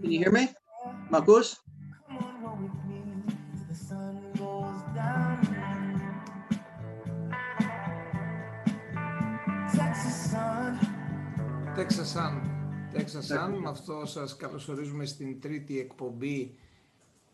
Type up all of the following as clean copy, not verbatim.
Can you hear me? Marcus? Texas Sun. Με αυτό σας καλωσορίζουμε στην τρίτη εκπομπή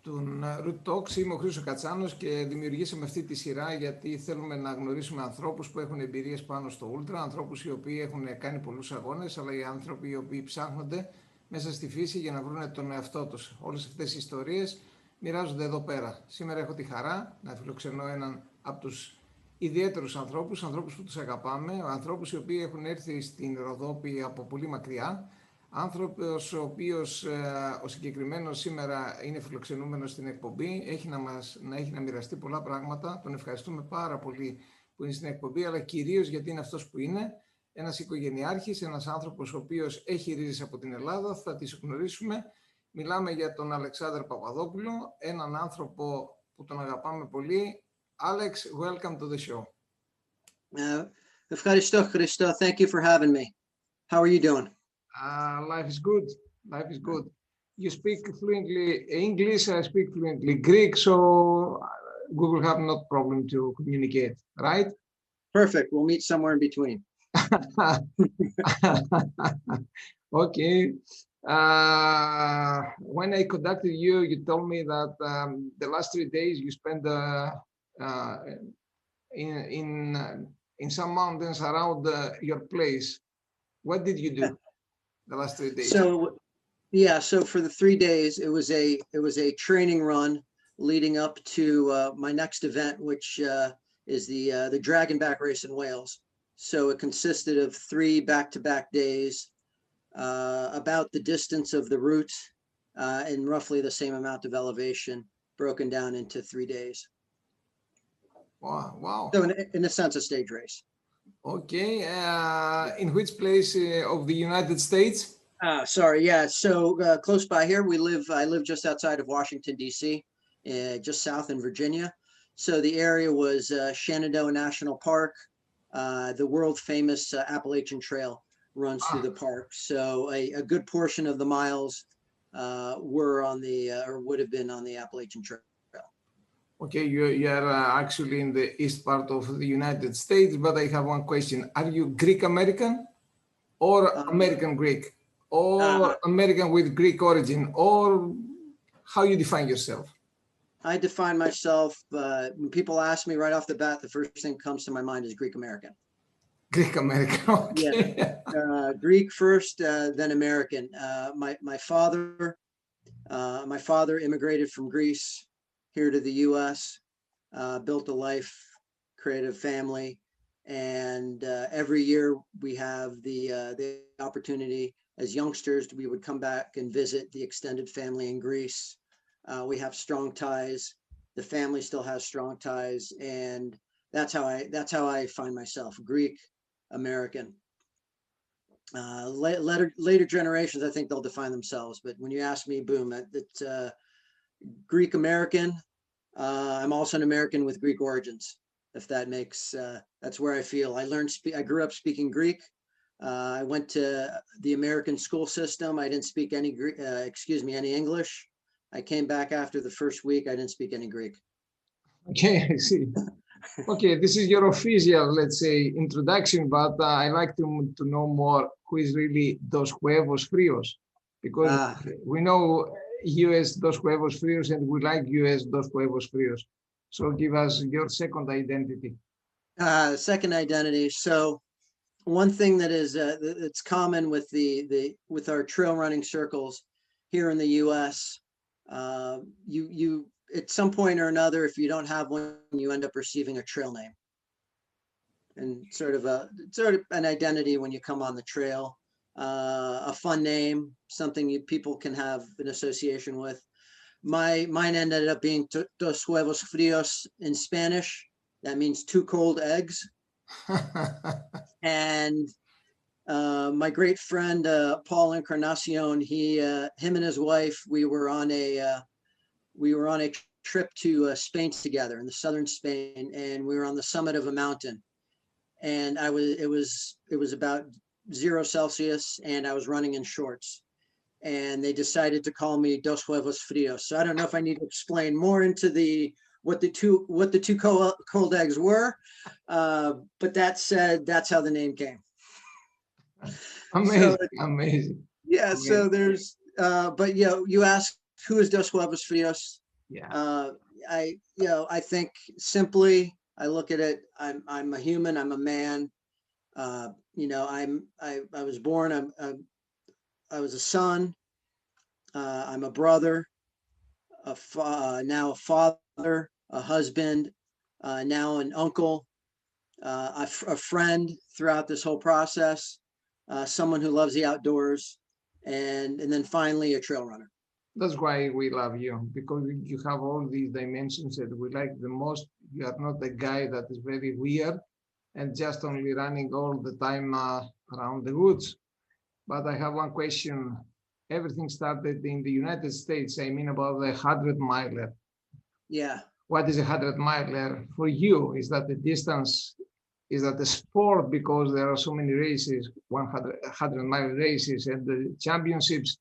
των ROUT Talks. Είμαι ο Χρήστος Κατσάνος και δημιουργήσαμε αυτή τη σειρά γιατί θέλουμε να γνωρίσουμε ανθρώπους που έχουν εμπειρίες πάνω στο Ultra, ανθρώπους οι οποίοι έχουν κάνει πολλούς αγώνες, αλλά οι άνθρωποι οι οποίοι ψάχνονται μέσα στη φύση για να βρουν τον εαυτό τους. Όλες αυτές οι ιστορίες μοιράζονται εδώ πέρα. Σήμερα έχω τη χαρά να φιλοξενώ έναν από τους ιδιαίτερους ανθρώπους που τους αγαπάμε, ανθρώπους οι οποίοι έχουν έρθει στην Ροδόπη από πολύ μακριά, άνθρωπος ο οποίος ο συγκεκριμένος σήμερα είναι φιλοξενούμενος στην εκπομπή, έχει να μοιραστεί πολλά πράγματα. Τον ευχαριστούμε πάρα πολύ που είναι στην εκπομπή, αλλά κυρίως γιατί είναι αυτός που είναι, ένας οικογενειάρχης, ένας άνθρωπος ο οποίος έχει ρίζες από την Ελλάδα, θα τις γνωρίσουμε. Μιλάμε για τον Αλεξάνδρ Παπαδόπουλο, έναν άνθρωπο που τον αγαπάμε πολύ. Alex, welcome to the show. Ευχαριστώ, Christo. Thank you for having me. How are you doing? Life is good. Life is good. You speak fluently English, I speak fluently Greek, so we will have no problem to communicate, right? Perfect. We'll meet somewhere in between. Okay. When I contacted you, you told me that the last 3 days you spent in some mountains around your place. What did you do the last 3 days? So for the 3 days, it was a training run leading up to my next event, which is the Dragonback race in Wales. So it consisted of 3 back-to-back days, about the distance of the route, and roughly the same amount of elevation, broken down into 3 days. Wow. So in a sense, a stage race. Okay. In which place of the United States? So close by here, I live just outside of Washington, D.C., just south in Virginia. So the area was Shenandoah National Park. The world famous Appalachian Trail runs through the park. So a good portion of the miles were on or would have been on the Appalachian Trail. Okay, you are actually in the east part of the United States, but I have one question. Are you Greek American or American Greek or American with Greek origin, or how you define yourself? I define myself, when people ask me right off the bat, the first thing that comes to my mind is Greek American. Greek American, okay. Yeah. Greek first, then American. My father immigrated from Greece here to the U.S., built a life, created a family, and every year we have the opportunity as youngsters, we would come back and visit the extended family in Greece. We have strong ties. The family still has strong ties, and that's how I find myself, Greek American. Later generations, I think they'll define themselves, but when you ask me, boom, it's Greek American. I'm also an American with Greek origins, if that makes, that's where I feel. I grew up speaking Greek. I went to the American school system. I didn't speak any any English. I came back after the first week. I didn't speak any Greek. Okay, I see. Okay, this is your official, let's say, introduction, but I like to know more who is really Dos Huevos Frios, because we know US Dos Huevos Frios and we like US Dos Huevos Frios. So give us your second identity. Second identity. So one thing that is it's common with our trail running circles here in the US, you at some point or another, if you don't have one, you end up receiving a trail name, and sort of an identity when you come on the trail. A fun name, something people can have an association with. Mine ended up being Dos Huevos Frios in Spanish. That means 2 cold eggs. And my great friend Paul Encarnacion, him and his wife, we were on a trip to Spain together, in the southern Spain, and we were on the summit of a mountain, and it was about 0 Celsius, and I was running in shorts, and they decided to call me Dos Huevos Frios. So I don't know if I need to explain more into what the two cold eggs were, but that said, that's how the name came. Amazing, So amazing. yeah, Amazing. so there's, but you asked who is Dos Huevos Frios? Yeah. I think simply, I look at it, I'm a human, I'm a man. I was born, I was a son, I'm a brother, now a father, a husband, now an uncle, a friend throughout this whole process, someone who loves the outdoors, and then finally a trail runner. That's why we love you, because you have all these dimensions that we like the most. You are not a guy that is very weird and just only running all the time around the woods. But I have one question. Everything started in the United States. I mean about the 100-miler. Yeah. What is a 100-miler for you? Is that the distance? Is that a sport because there are so many races, 100-mile races and the championships?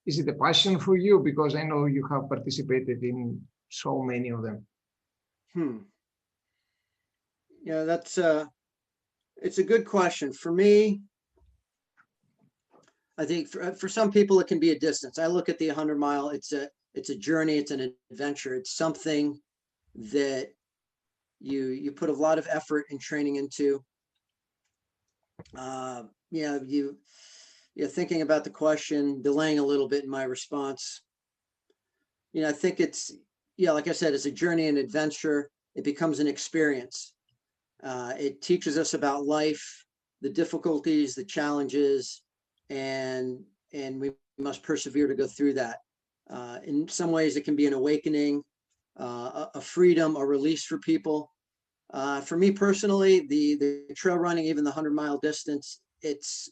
Is it a passion for you? Because I know you have participated in so many of them. Yeah, it's a good question. For me, I think for some people it can be a distance. I look at the 100-mile, it's a journey, it's an adventure. It's something that you put a lot of effort and training into. You're thinking about the question, delaying a little bit in my response. I think it's, like I said, it's a journey and adventure. It becomes an experience. It teaches us about life, the difficulties, the challenges, and we must persevere to go through that. In some ways, it can be an awakening, a freedom, a release for people. For me personally, the trail running, even the 100-mile distance, it's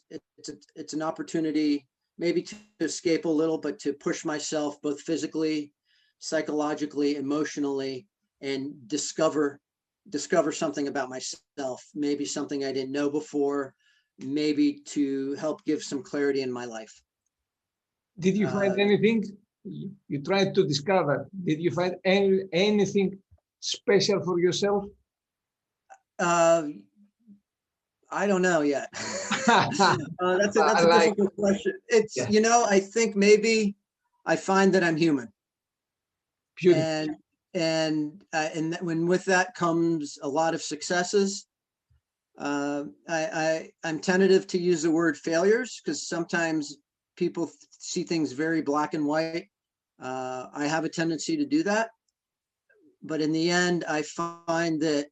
an opportunity maybe to escape a little, but to push myself both physically, psychologically, emotionally, and discover something about myself, maybe something I didn't know before, maybe to help give some clarity in my life. Did you find anything you tried to discover? Did you find anything special for yourself? I don't know yet. That's a difficult question. It's, I think maybe I find that I'm human. Beautiful. And when with that comes a lot of successes. I'm tentative to use the word failures because sometimes people see things very black and white. I have a tendency to do that, but in the end, I find that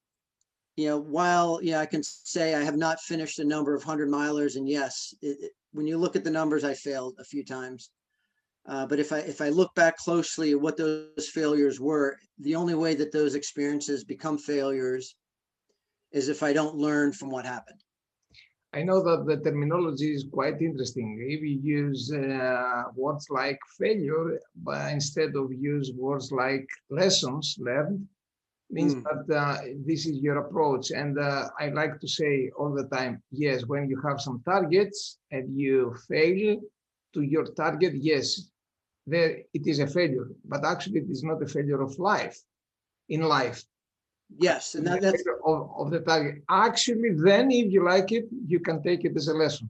while I can say I have not finished a number of 100-milers, and yes, when you look at the numbers, I failed a few times. But if I look back closely at what those failures were, the only way that those experiences become failures is if I don't learn from what happened. I know that the terminology is quite interesting. If you use words like failure, but instead of use words like lessons learned, means that this is your approach. And I like to say all the time, yes, when you have some targets and you fail to your target, yes, there it is a failure, but actually it is not a failure of life, in life. Yes, and that's of the target. Actually, then if you like it, you can take it as a lesson.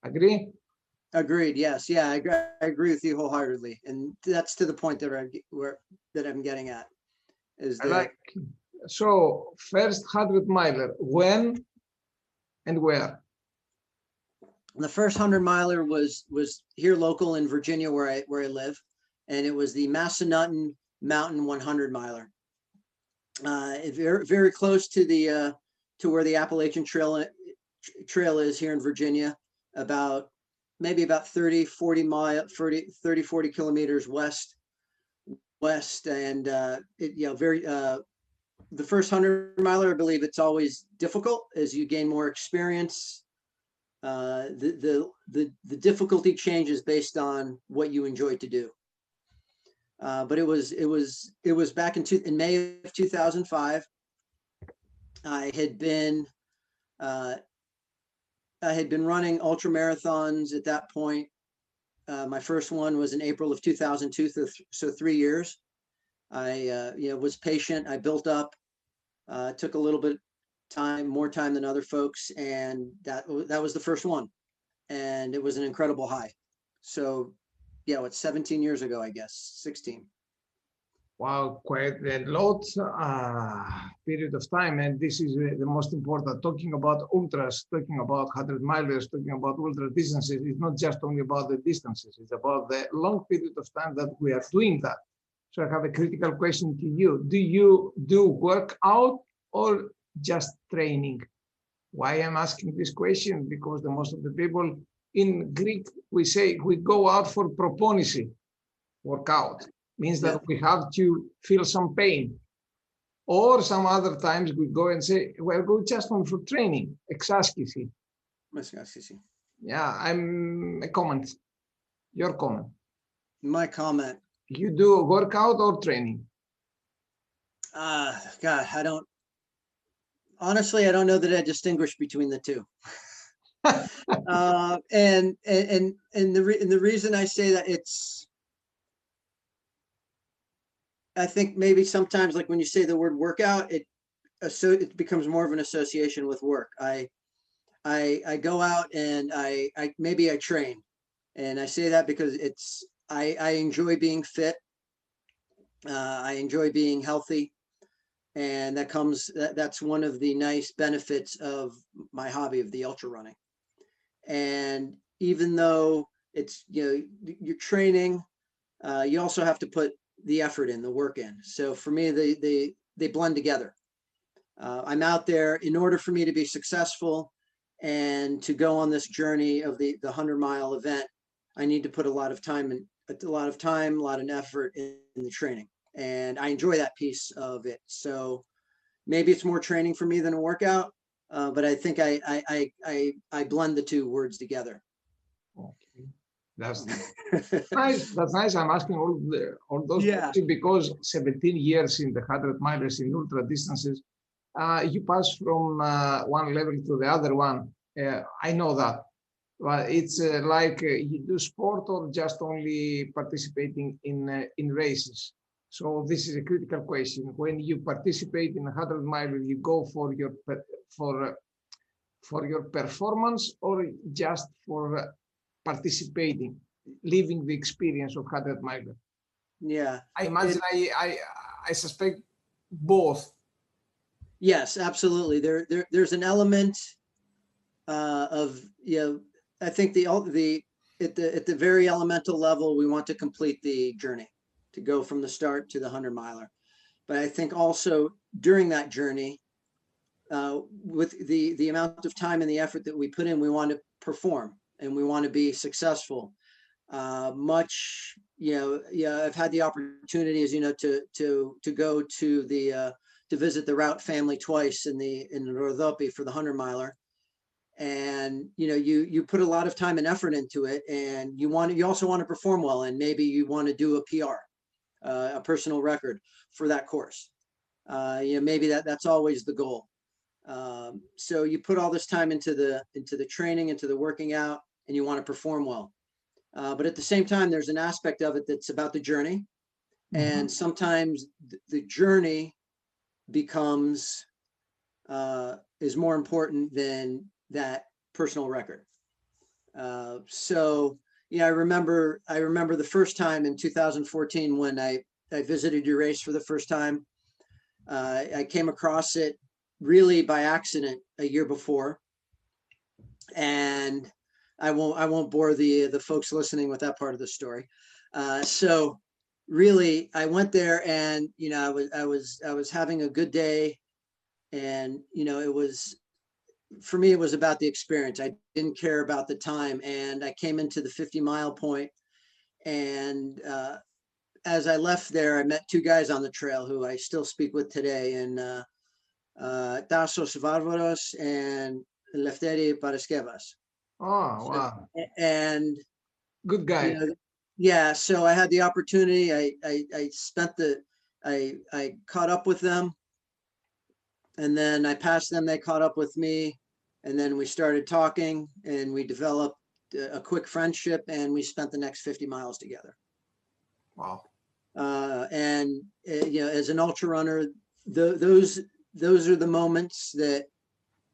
Agree? Agreed. Yes. Yeah, I agree with you wholeheartedly, and that's to the point that I'm getting at. Is that so first 100-miler, when and where? The first 100-miler was here local in Virginia where I live, and it was the Massanutten Mountain 100-miler. Very, very close to to where the Appalachian Trail is here in Virginia, maybe about 30, 40 kilometers west, and the first 100-miler, I believe it's always difficult as you gain more experience. The difficulty changes based on what you enjoy to do. But it was back in May of 2005. I had been running ultra marathons at that point. My first one was in April of 2002, so 3 years. I was patient. I built up. Took a little bit time, more time than other folks, and that was the first one, and it was an incredible high. So, yeah, it's 17 years ago, I guess, 16. Wow, quite a lot period of time, and this is the most important. Talking about ultras, talking about 100 milers, talking about ultra distances, it's not just only about the distances, it's about the long period of time that we are doing that. So I have a critical question to you. Do you do workout or just training? Why I'm asking this question? Because the most of the people in Greek, we say we go out for proponisi, workout. Means that we have to feel some pain. Or some other times we go and say, well, go just on for training, exaskisi. Yeah, I'm a comment. Your comment. My comment. You do a workout or training? God, honestly, I don't know that I distinguish between the two. And the reason I say that, I think maybe sometimes, like when you say the word workout, it becomes more of an association with work. I go out and maybe I train, and I say that because I enjoy being fit. I enjoy being healthy, and that's one of the nice benefits of my hobby of the ultra running. And even though it's, you're training, you also have to put the effort in, the work in. So for me, they blend together. I'm out there in order for me to be successful and to go on this journey of the 100-mile event. I need to put a lot of time, a lot of effort in the training, and I enjoy that piece of it. So maybe it's more training for me than a workout, but I think I blend the two words together. Okay. That's nice. That's nice. I'm asking all those questions because 17 years in the 100 milers in ultra distances, you pass from one level to the other one. I know that, but it's like you do sport or just only participating in races. So this is a critical question. When you participate in 100 miler, you go for your performance or just for participating, living the experience of 100 miler? Yeah. I imagine I suspect both. Yes, absolutely. There's an element of, I think at the very elemental level, we want to complete the journey, to go from the start to the 100-miler. But I think also during that journey, with the amount of time and the effort that we put in, we want to perform and we want to be successful. I've had the opportunity, as you know, to go to visit the ROUT family twice in Rodopi for the 100-miler. And you put a lot of time and effort into it, and you also want to perform well, and maybe you want to do a PR, a personal record for that course. Maybe that's always the goal. So you put all this time into the training, into the working out, and you want to perform well. But at the same time, there's an aspect of it that's about the journey. And sometimes the journey is more important than that personal record. So I remember the first time in 2014 when I visited your race for the first time. I came across it really by accident a year before, and I won't bore the folks listening with that part of the story. So really, I went there, and I was having a good day, and for me, it was about the experience. I didn't care about the time, and I came into the 50-mile point, and as I left there, I met two guys on the trail who I still speak with today, and Tassos Varvaros and Lefteri Paraskevas. Oh, wow. And good guy. So I had the opportunity. I caught up with them, and then I passed them. They caught up with me, and then we started talking, and we developed a quick friendship, and we spent the next 50 miles together. Wow. And you know, as an ultra runner, those are the moments that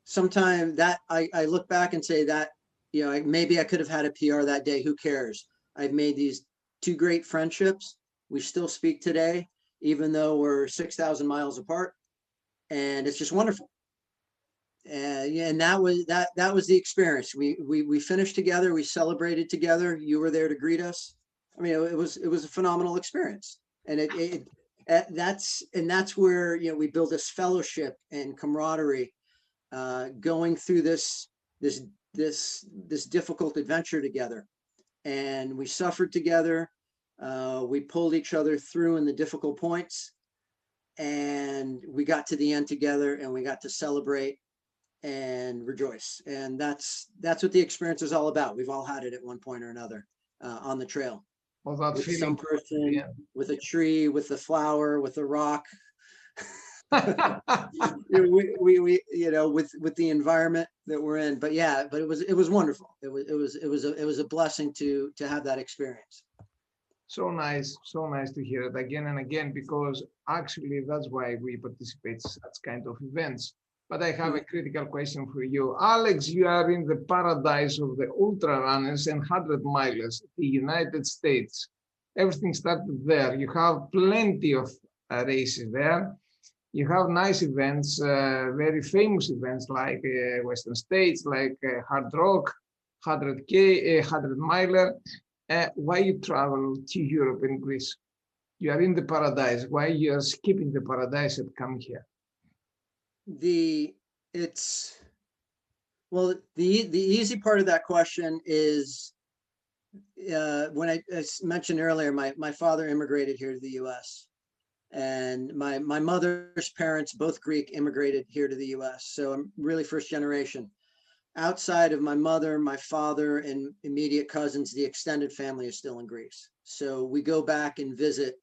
sometimes that I look back and say that, you know, maybe I could have had a PR that day. Who cares? I've made these two great friendships. We still speak today, even though we're 6,000 miles apart, and it's just wonderful. Yeah, and that was the experience. We finished together. We celebrated together. You were there to greet us. I mean, it was a phenomenal experience, and that's where, you know, we build this fellowship and camaraderie, going through this difficult adventure together, and we suffered together. We pulled each other through in the difficult points, and we got to the end together, and we got to celebrate and rejoice. And that's what the experience is all about. We've all had it at one point or another, on the trail, Well, that with feeling, some person, yeah. with a tree, with a flower, with a rock. we you know, with the environment that we're in. But yeah, but it was wonderful. It was a blessing to have that experience. So nice to hear it again and again, because actually that's why we participate in such kind of events. But I have a critical question for you. Alex, you are in the paradise of the ultra runners and 100 milers, the United States. Everything started there. You have plenty of races there. You have nice events, very famous events like Western States, like Hard Rock, 100K, 100 miler. Why you travel to Europe and Greece? You are in the paradise. Why you are skipping the paradise and come here? The easy part of that question is, when I mentioned earlier, my father immigrated here to the U.S. and my mother's parents, both Greek, immigrated here to the U.S. So I'm really first generation. Outside of my mother, my father, and immediate cousins, the extended family is still in Greece. So we go back and visit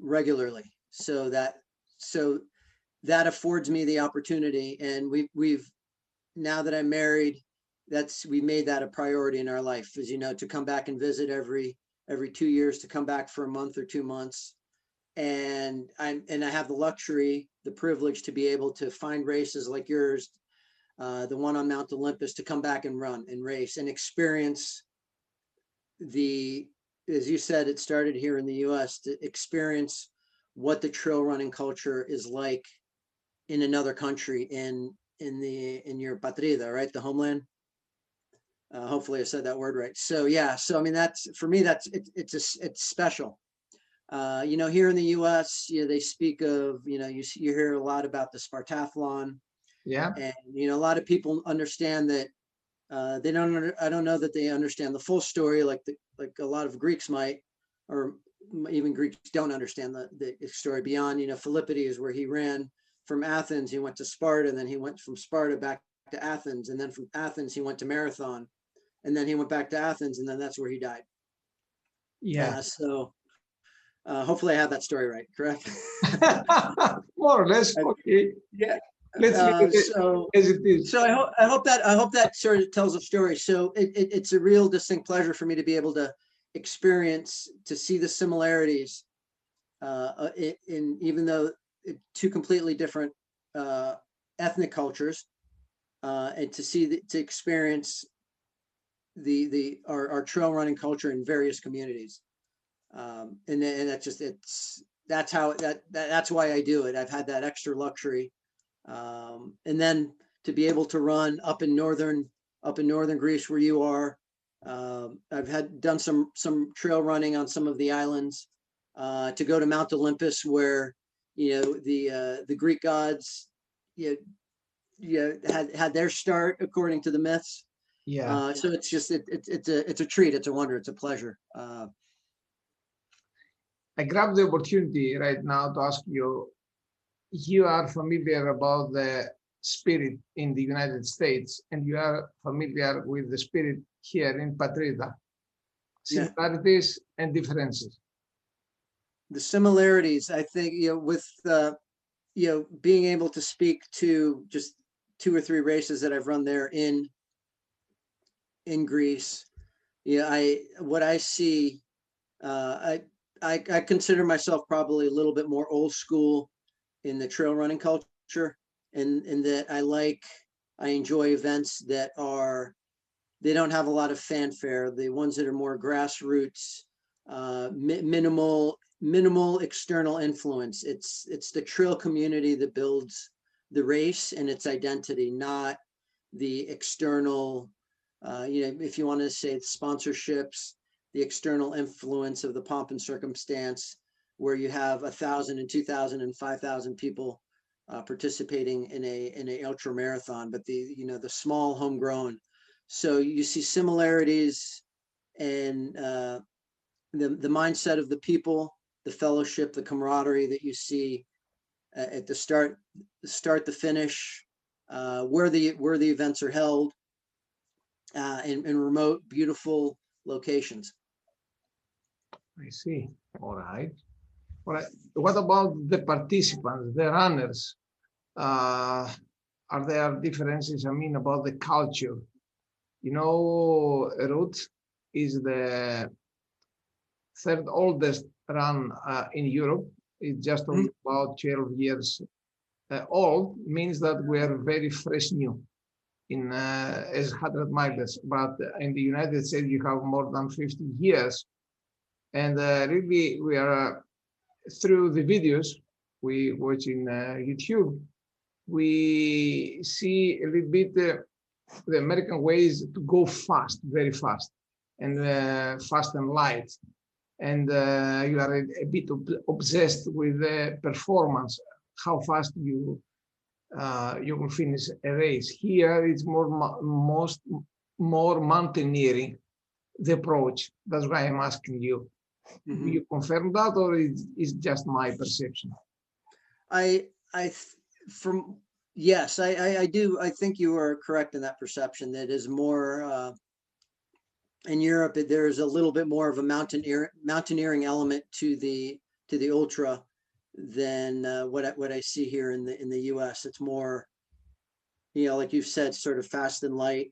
regularly. So that affords me the opportunity, and we've now that I'm married, we made that a priority in our life, as you know, to come back and visit every 2 years, to come back for a month or 2 months. And I have the luxury, the privilege to be able to find races like yours, the one on Mount Olympus, to come back and run and race and experience as you said, it started here in the US, to experience what the trail running culture is like in another country, in your patrida, right? The homeland. Hopefully I said that word right. So yeah, so I mean, that's, for me, it's special. You know, here in the US, you know, they speak of, you know, you hear a lot about the Spartathlon. Yeah. And, you know, a lot of people understand that, I don't know that they understand the full story, like a lot of Greeks might, or even Greeks don't understand the story beyond, you know, Philippides, where he ran from Athens, he went to Sparta, and then he went from Sparta back to Athens, and then from Athens he went to Marathon, and then he went back to Athens, and then that's where he died. Yeah. Hopefully I have that story right, correct? More or less. Okay. Yeah. Let's leave it as it is. So I hope that sort of tells a story. So it's a real distinct pleasure for me to be able to experience, to see the similarities, in even though two completely different ethnic cultures, and to experience our trail running culture in various communities. And that's just, that's why I do it. I've had that extra luxury. And then to be able to run up in northern Greece, where you are. I've done some trail running on some of the islands, to go to Mount Olympus, where, you know, the Greek gods, had their start according to the myths. Yeah. So it's just, it's a treat, it's a wonder, it's a pleasure. I grab the opportunity right now to ask you, you are familiar about the spirit in the United States, and you are familiar with the spirit here in Patrida. Similarities and differences. The similarities, I think, you know, with you know, being able to speak to just 2 or 3 races that I've run there in in Greece. Yeah, what I see, I consider myself probably a little bit more old school in the trail running culture, and that I enjoy events that they don't have a lot of fanfare. The ones that are more grassroots, minimal external influence. It's the trail community that builds the race and its identity, not the external, if you want to say sponsorships, the external influence of the pomp and circumstance, where you have 1,000 and 2,000 and 5,000 people participating in a ultra marathon, but the small homegrown. So you see similarities in the mindset of the people, the fellowship, the camaraderie that you see at the start, the finish, where the events are held, in remote, beautiful locations. I see. All right. All right. What about the participants, the runners? Are there differences? I mean, about the culture? You know, ROUT is the third oldest run in Europe. It's just only about 12 years old, means that we are very fresh new in as 100 milers. But in the United States, you have more than 50 years. And really, we are through the videos we watch in YouTube, we see a little bit the American ways to go fast, very fast, and fast and light. And you are a bit obsessed with the performance, how fast you will finish a race. Here, it's more mountaineering, the approach. That's why I'm asking you. Do you confirm that, or is just my perception? Yes, I do. I think you are correct in that perception. That is more in Europe. There's a little bit more of a mountaineering element to the ultra than what I see here in the U.S. It's more, like you've said, sort of fast and light.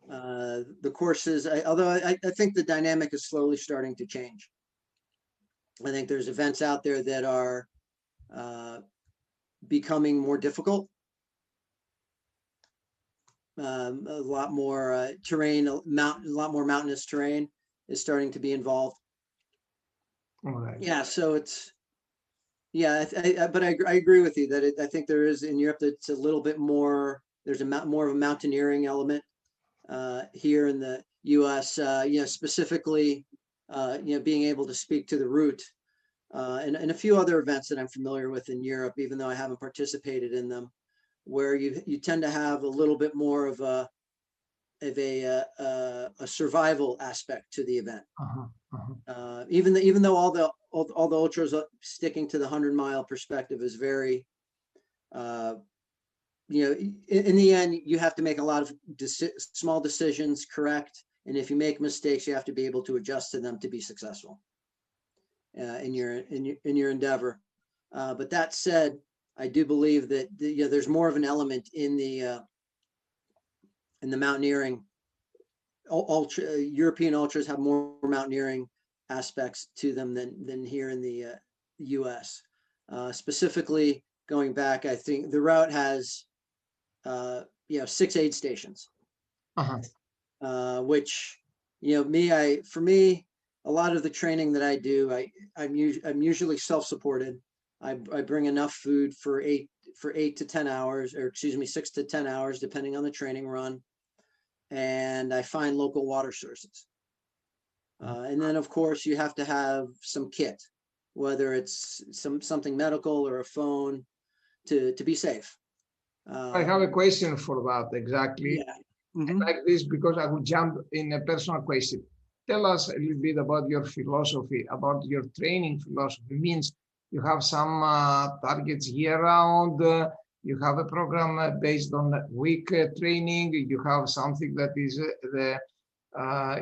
The courses, although I think the dynamic is slowly starting to change. I think there's events out there that are becoming more difficult. A lot more terrain, a lot more mountainous terrain is starting to be involved. All right. Yeah, so it's, but I agree with you that I think there is in Europe that's a little bit more. There's more of a mountaineering element here in the U.S. Specifically, being able to speak to the ROUT and a few other events that I'm familiar with in Europe, even though I haven't participated in them, where you tend to have a little bit more of a survival aspect to the event. Even though all the ultras sticking to the 100-mile perspective is very, in the end, you have to make a lot of small decisions, correct, and if you make mistakes, you have to be able to adjust to them to be successful in your endeavor. But that said, I do believe that there's more of an element in the mountaineering. European ultras have more mountaineering aspects to them than here in the U.S. Specifically, going back, I think the ROUT has 6 aid stations, which for me, a lot of the training that I do, I'm usually self-supported. I bring enough food for 8 to 10 hours, or excuse me, 6 to 10 hours, depending on the training run. And I find local water sources. And then, of course, you have to have some kit, whether it's something medical or a phone to be safe. I have a question for that, exactly. Yeah. Like this, because I will jump in a personal question. Tell us a little bit about your philosophy, about your training philosophy. It means you have some targets year round, you have a program based on week training, you have something that is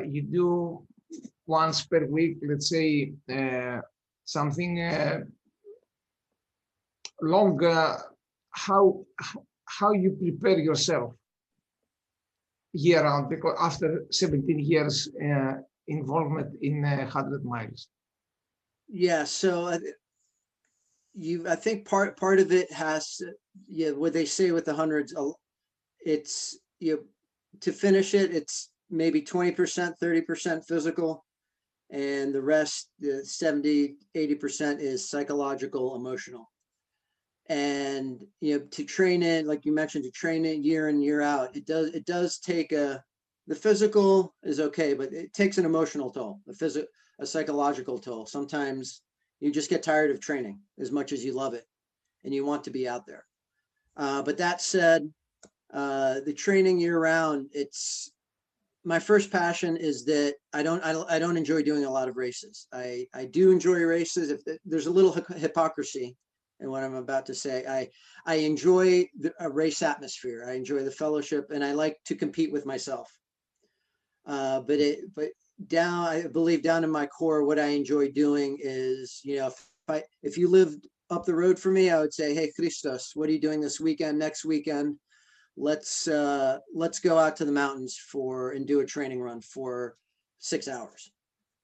you do once per week, let's say something longer. How you prepare yourself? year round, because after 17 years involvement in 100 miles? Yeah, so I think part of it has, yeah, what they say with the hundreds, it's, to finish it, it's maybe 20%, 30% physical, and the rest, the 70, 80% is psychological, emotional. And, to train it, like you mentioned, to train it year in, year out, it does take the physical is okay, but it takes an emotional toll, a psychological toll. Sometimes you just get tired of training as much as you love it and you want to be out there. But that said, the training year round, it's my first passion is that I don't enjoy doing a lot of races. I do enjoy races. If there's a little hypocrisy in what I'm about to say, I enjoy a race atmosphere. I enjoy the fellowship, and I like to compete with myself. But I believe down in my core, what I enjoy doing is, if you lived up the road for me, I would say, hey, Christos, what are you doing this weekend, next weekend? Let's go out to the mountains and do a training run for 6 hours.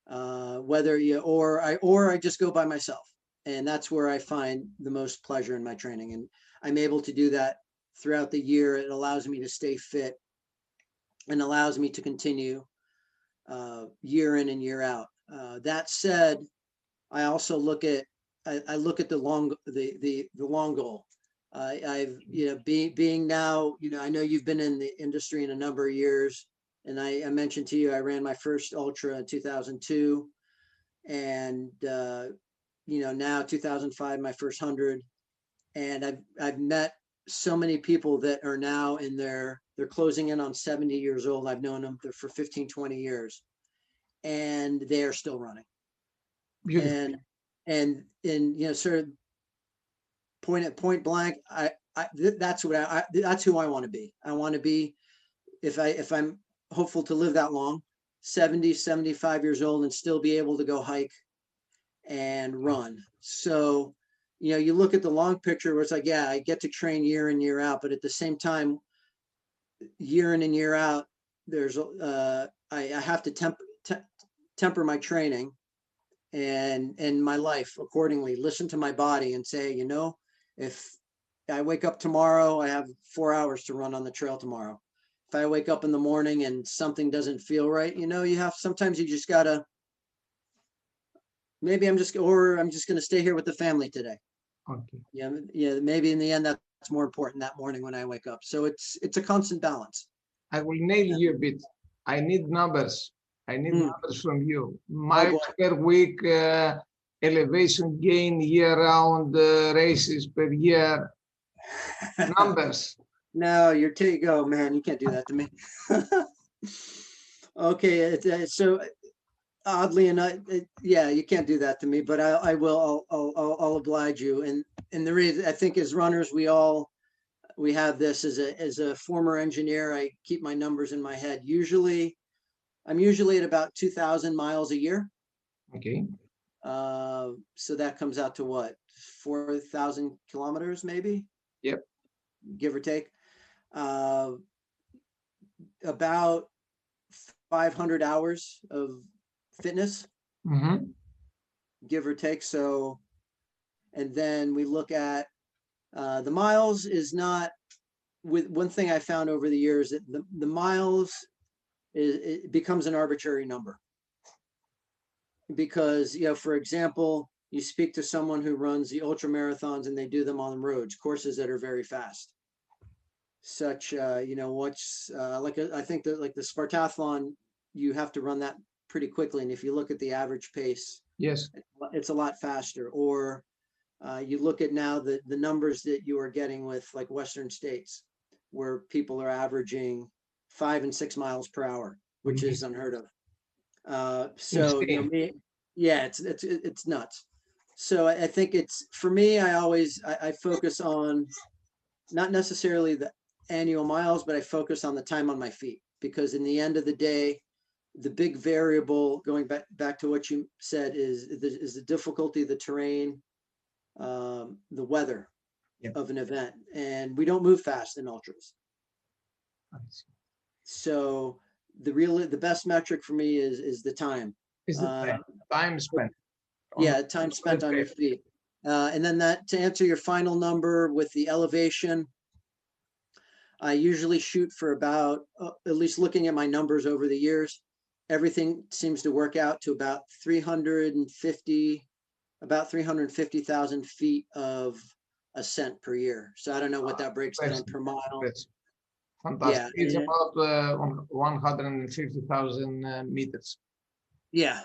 Or I just go by myself, and that's where I find the most pleasure in my training. And I'm able to do that throughout the year. It allows me to stay fit and allows me to continue year in and year out. That said, I also look at the long goal. I've being now, I know you've been in the industry in a number of years, and I mentioned to you I ran my first ultra in 2002, and now 2005 my first 100, and I've met so many people that are now they're closing in on 70 years old. I've known them for 15, 20 years, and they are still running. Beautiful. And sort of point blank, that's who I want to be. I want to be, if I'm hopeful to live that long, 70, 75 years old, and still be able to go hike and run. So, you look at the long picture where it's like, yeah, I get to train year in, year out, but at the same time, year in and year out, there's I have to temper my training and my life accordingly, listen to my body and say, if I wake up tomorrow, I have 4 hours to run on the trail tomorrow. If I wake up in the morning and something doesn't feel right, sometimes you just gotta, maybe I'm just going to stay here with the family today. Okay. Yeah. Maybe in the end, that's more important that morning when I wake up. So it's a constant balance. I will nail you a bit. I need numbers. I need numbers from you. Miles per week, elevation gain year round, races per year. Numbers. No, you're you go, man. You can't do that to me. Okay, so oddly enough, yeah, you can't do that to me, but I will. I'll oblige you. And the reason, I think, as runners, we have this as a former engineer. I keep my numbers in my head. I'm usually at about 2,000 miles a year. Okay. So that comes out to what, 4,000 kilometers, maybe? Yep. Give or take. About 500 hours of fitness, give or take. So, and then we look at the miles is not, with one thing I found over the years, that the miles it becomes an arbitrary number, because for example, you speak to someone who runs the ultra marathons and they do them on roads, courses that are very fast, such what's I think that like the Spartathlon, you have to run that pretty quickly, and if you look at the average pace, yes, it's a lot faster. Or you look at now the numbers that you are getting with like Western states, where people are averaging 5 and 6 miles per hour, which is unheard of. So yeah, it's nuts. So I think it's, for me, I focus on not necessarily the annual miles, but I focus on the time on my feet, because in the end of the day, the big variable, going back to what you said, is the difficulty, the terrain, the weather of an event, and we don't move fast in ultras. So the best metric for me is the time. Is the time spent. Yeah, time spent on your feet. And then that, to answer your final number with the elevation, I usually shoot for about, at least looking at my numbers over the years, everything seems to work out to about 350,000 feet of ascent per year. So I don't know what that breaks down per mile. Fantastic. Yeah, It's about 150,000 meters. Yeah.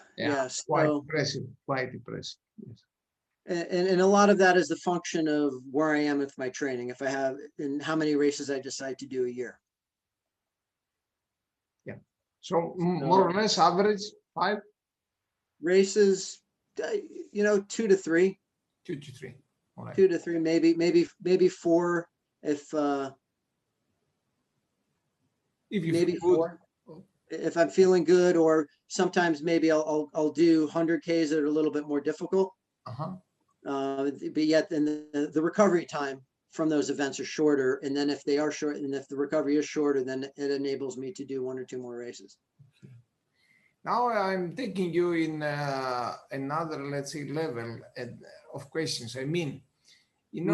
Quite So, impressive. Quite impressive. Yes. and a lot of that is the function of where I am with my training. If I have, and how many races I decide to do a year. Yeah. So more or less average 5 races, 2 to 3. 2 to 3. All right. 2 to 3, maybe 4 if you maybe feel 4 if I'm feeling good, or sometimes maybe I'll do 100Ks that are a little bit more difficult. But yet then the recovery time from those events are shorter, and then if they are short, and if the recovery is shorter, then it enables me to do 1 or 2 more races. Okay. Now I'm taking you in another, let's say, level of questions. I mean, in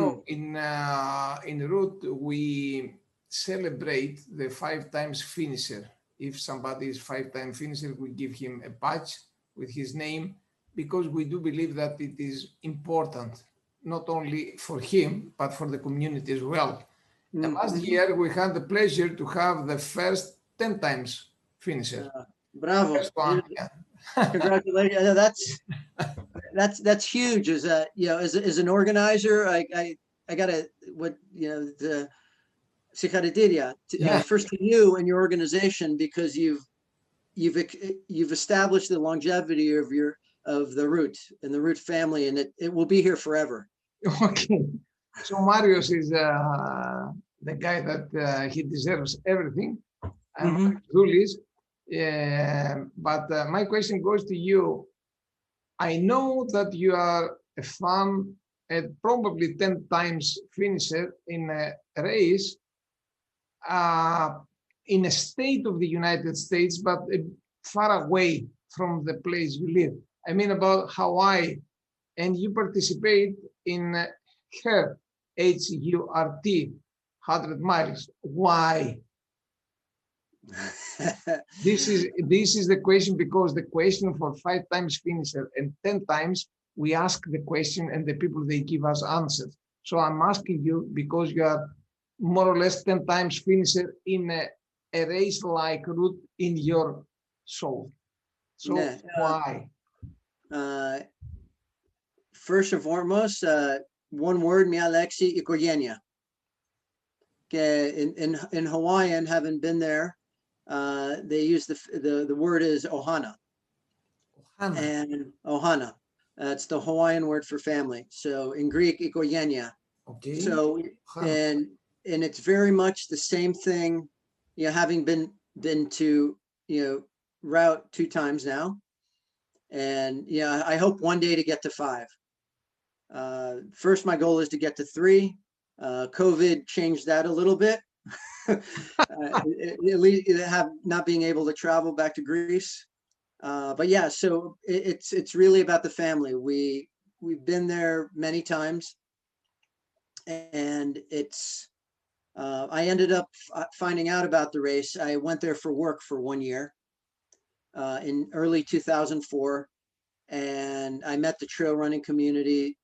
ROUT we celebrate the 5 times finisher. If somebody is 5-time finisher, we give him a badge with his name, because we do believe that it is important, not only for him, but for the community as well. And last year, we had the pleasure to have the first 10 times finisher. Bravo. Congratulations. That's huge. As a, as an organizer, I gotta, first to you and your organization, because you've established the longevity of the ROUT and the ROUT family, and it will be here forever. Okay, so Marius is the guy that he deserves everything. I'm Julius, but my question goes to you. I know that you are a fan and probably 10 times finisher in a race in a state of the United States, but far away from the place you live. I mean about Hawaii, and you participate in HERT, HURT, 100 miles. Why? This is the question, because the question for 5 times finisher and 10 times, we ask the question and the people, they give us answers. So I'm asking you, because you are more or less 10 times finisher in a race like ROUT in your soul. So why? First and foremost, one word, mi Alexi Ikoyenia. In Hawaiian, having been there, they use the word is ohana. And ohana. It's the Hawaiian word for family. So in Greek, Ikoyenia. Okay. So and it's very much the same thing, having been to ROUT 2 times now, and I hope one day to get to 5. First, my goal is to get to 3. COVID changed that a little bit. At least not being able to travel back to Greece. But yeah, so it's really about the family. We've been there many times, and it's I ended up finding out about the race. I went there for work for 1 year in early 2004, and I met the trail running community.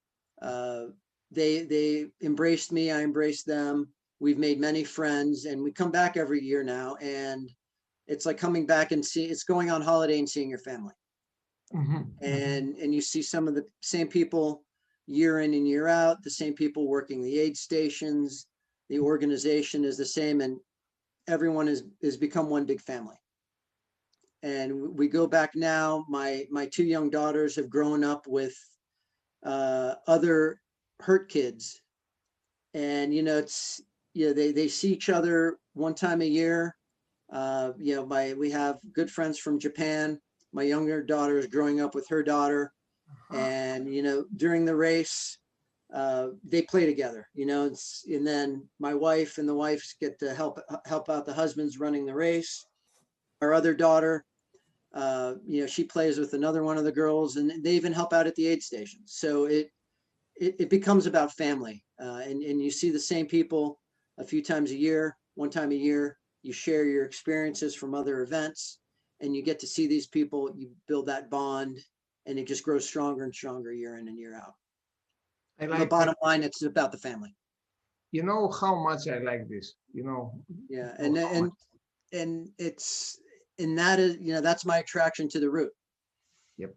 They embraced me, I embraced them. We've made many friends, and we come back every year now, and it's like coming back and it's going on holiday and seeing your family. And you see some of the same people year in and year out, the same people working the aid stations. The organization is the same, and everyone has become one big family. And we go back now. My 2 young daughters have grown up with other HERT kids, and it's they see each other 1 time a year. We have good friends from Japan. My younger daughter is growing up with her daughter, and during the race, they play together, you know, and then my wife and the wives get to help out the husbands running the race. Our other daughter, you know, she plays with another one of the girls, and they even help out at the aid station. So it becomes about family, and you see the same people a few times a year, one time a year. You share your experiences from other events, and you get to see these people. You build that bond, and it just grows stronger and stronger year in and year out. I The like, bottom line, it's about the family. you know how much I like this, you know. Yeah, You know how much. and it's and that is, you know, that's my attraction to the route. Yep.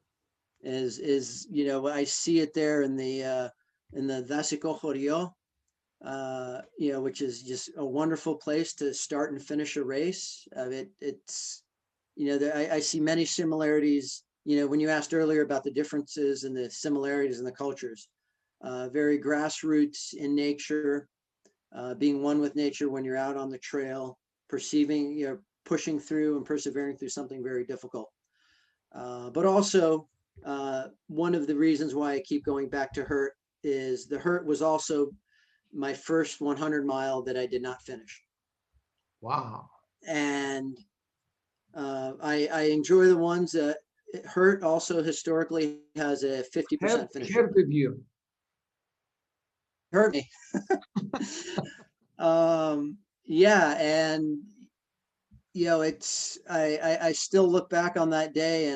Is you know, I see it there in the Vasiko Horio, you know, which is just a wonderful place to start and finish a race. It's, you know, I see many similarities. You know, when you asked earlier about the differences and the similarities in the cultures, very grassroots in nature, being one with nature when you're out on the trail, perceiving, you know, pushing through and persevering through something very difficult. But also, one of the reasons why I keep going back to ROUT is the ROUT was also my first 100 mile that I did not finish. Wow. And I enjoy the ones that ROUT also historically has a 50% finish rate. Heard with you. Hurt me. Yeah, and you know, it's I still look back on that day,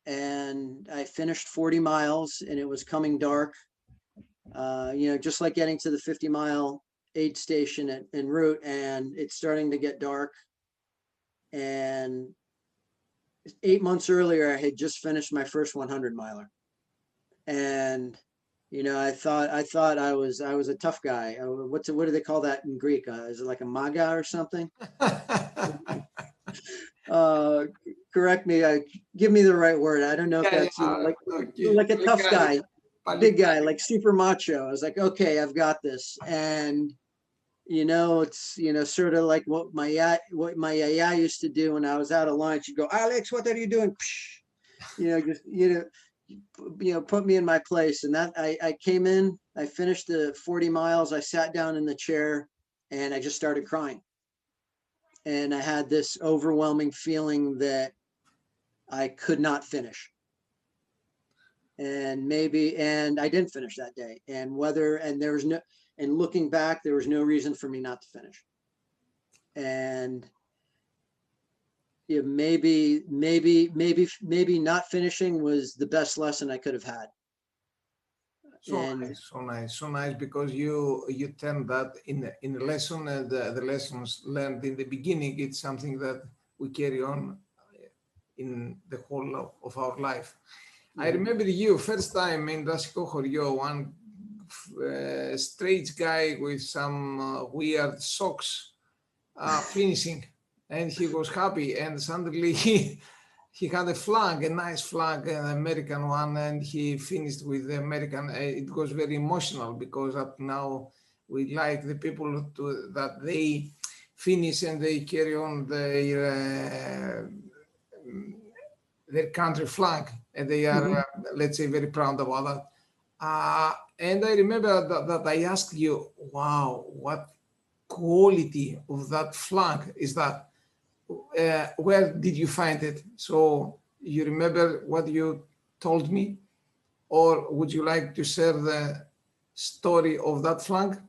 and I finished 40 miles, and it was coming dark. You know, just like getting to the 50-mile aid station en route, and it's starting to get dark. And 8 months earlier, I had just finished my first 100 miler, and you know, I thought I was a tough guy. What do they call that in Greek? Is it like a maga or something? Correct me. Give me the right word. I don't know if that's, you know, like okay. like a tough guy, big guy, Palikari. like super macho. I was like, okay, I've got this. And you know, it's, you know, sort of like what my yaya used to do when I was out of line. She'd go, Alex, what are you doing? You know, just, you know, put me in my place. And that I came in, I finished the 40 miles. I sat down in the chair and I just started crying. And I had this overwhelming feeling that I could not finish. And I didn't finish that day. And there was no, and looking back, there was no reason for me not to finish. And yeah, maybe not finishing was the best lesson I could have had. So And nice, so nice, so nice, because you turn that in a lesson, and the lessons learned in the beginning, it's something that we carry on in the whole of our life. I remember you first time in Vasiko Horio, one strange guy with some weird socks finishing, and he was happy, and suddenly he had a flag, a nice flag, an American one, and he finished with the American. It was very emotional because up now we like the people that they finish and they carry on their country flag, and they are, let's say, very proud about that. And I remember that I asked you, wow, what quality of that flag is that? Where did you find it? So you remember what you told me, or would you like to share the story of that flag?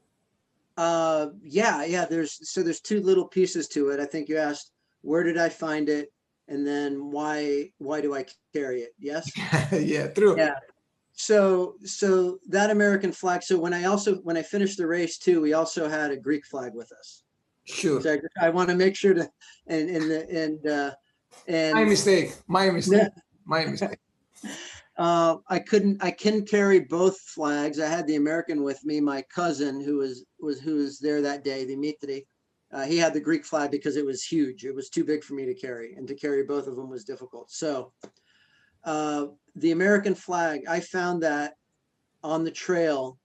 yeah, there's two little pieces to it. I think you asked, where did I find it? And then why do I carry it? Yes. Yeah, true. Yeah. So that American flag. So when I finished the race too, we also had a Greek flag with us. Sure. So I want to make sure to, My mistake. My mistake. My mistake. I couldn't carry both flags. I had the American with me. My cousin who was there that day, Dimitri, he had the Greek flag because it was huge. It was too big for me to carry, and to carry both of them was difficult. So the American flag, I found that on the trail